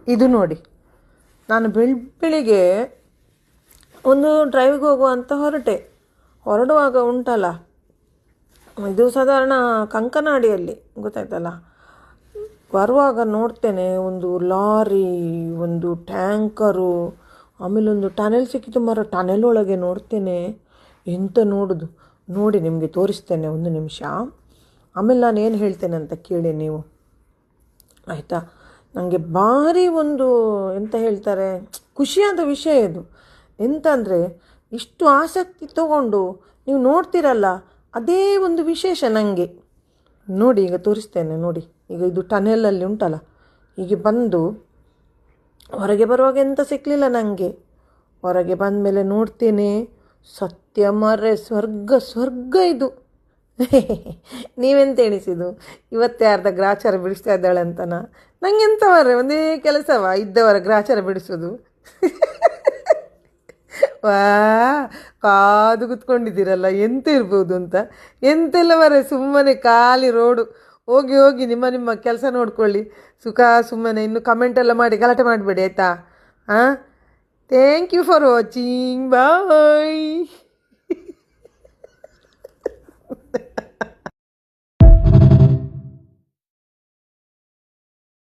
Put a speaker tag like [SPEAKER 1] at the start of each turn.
[SPEAKER 1] ಇದು ನೋಡಿ, ನಾನು ಬೆಳಿಗ್ಗೆ ಒಂದು ಡ್ರೈವಿಗೆ ಹೋಗುವಂತ ಹೊರಡುವಾಗ ಉಂಟಲ್ಲ, ಇದು ಸಾಧಾರಣ ಕಂಕನಾಡಿಯಲ್ಲಿ ಗೊತ್ತಾಯ್ತಲ್ಲ, ಬರುವಾಗ ನೋಡ್ತೇನೆ ಒಂದು ಲಾರಿ, ಒಂದು ಟ್ಯಾಂಕರು, ಆಮೇಲೆ ಒಂದು ಟನೆಲ್ ಸಿಕ್ಕಿತು ಮರ. ಟನೆಲ್ ಒಳಗೆ ನೋಡ್ತೇನೆ, ಎಂತ ನೋಡೋದು ನೋಡಿ ನಿಮಗೆ ತೋರಿಸ್ತೇನೆ ಒಂದು ನಿಮಿಷ. ಆಮೇಲೆ ನಾನು ಏನು ಹೇಳ್ತೇನೆ ಅಂತ ಕೇಳಿ ನೀವು, ಆಯಿತಾ? ನನಗೆ ಭಾರಿ ಒಂದು ಎಂತ ಹೇಳ್ತಾರೆ, ಖುಷಿಯಾದ ವಿಷಯ ಇದು. ಎಂತಂದರೆ ಇಷ್ಟು ಆಸಕ್ತಿ ತಗೊಂಡು ನೀವು ನೋಡ್ತೀರಲ್ಲ, ಅದೇ ಒಂದು ವಿಶೇಷ ನನಗೆ. ನೋಡಿ ಈಗ ತೋರಿಸ್ತೇನೆ ನೋಡಿ. ಈಗ ಇದು ಟನೆಲಲ್ಲಿ ಉಂಟಲ್ಲ, ಹೀಗೆ ಬಂದು ಹೊರಗೆ ಬರುವಾಗ ಎಂತ ಸಿಕ್ಕಲಿಲ್ಲ ನನಗೆ. ಹೊರಗೆ ಬಂದ ಮೇಲೆ ನೋಡ್ತೇನೆ, ಸತ್ಯ ಮರೆ, ಸ್ವರ್ಗ ಇದು. ನೀವೆಂತ ಎಣಿಸಿದ್ದು ಇವತ್ತೇ ಅರ್ಧ ಗ್ರಾಚಾರ ಬಿಡಿಸ್ತಾ ಇದ್ದಾಳೆ ಅಂತನಾ? ನಂಗೆಂತ ಮರ್ರೆ, ಒಂದೇ ಕೆಲಸವ ಇದ್ದವರ ಗ್ರಾಚಾರ ಬಿಡಿಸೋದು. ವಾ, ಕಾದು ಕೂತ್ಕೊಂಡಿದ್ದೀರಲ್ಲ ಎಂತ ಇರ್ಬೋದು ಅಂತ. ಎಂತೆಲ್ಲ ಮರೆ, ಸುಮ್ಮನೆ ಖಾಲಿ ರೋಡು. ಹೋಗಿ ನಿಮ್ಮ ಕೆಲಸ ನೋಡ್ಕೊಳ್ಳಿ, ಸುಮ್ಮನೆ. ಇನ್ನು ಕಮೆಂಟೆಲ್ಲ ಮಾಡಿ ಗಲಾಟೆ ಮಾಡಬೇಡಿ ಆಯಿತಾ? Thank you for watching, bye.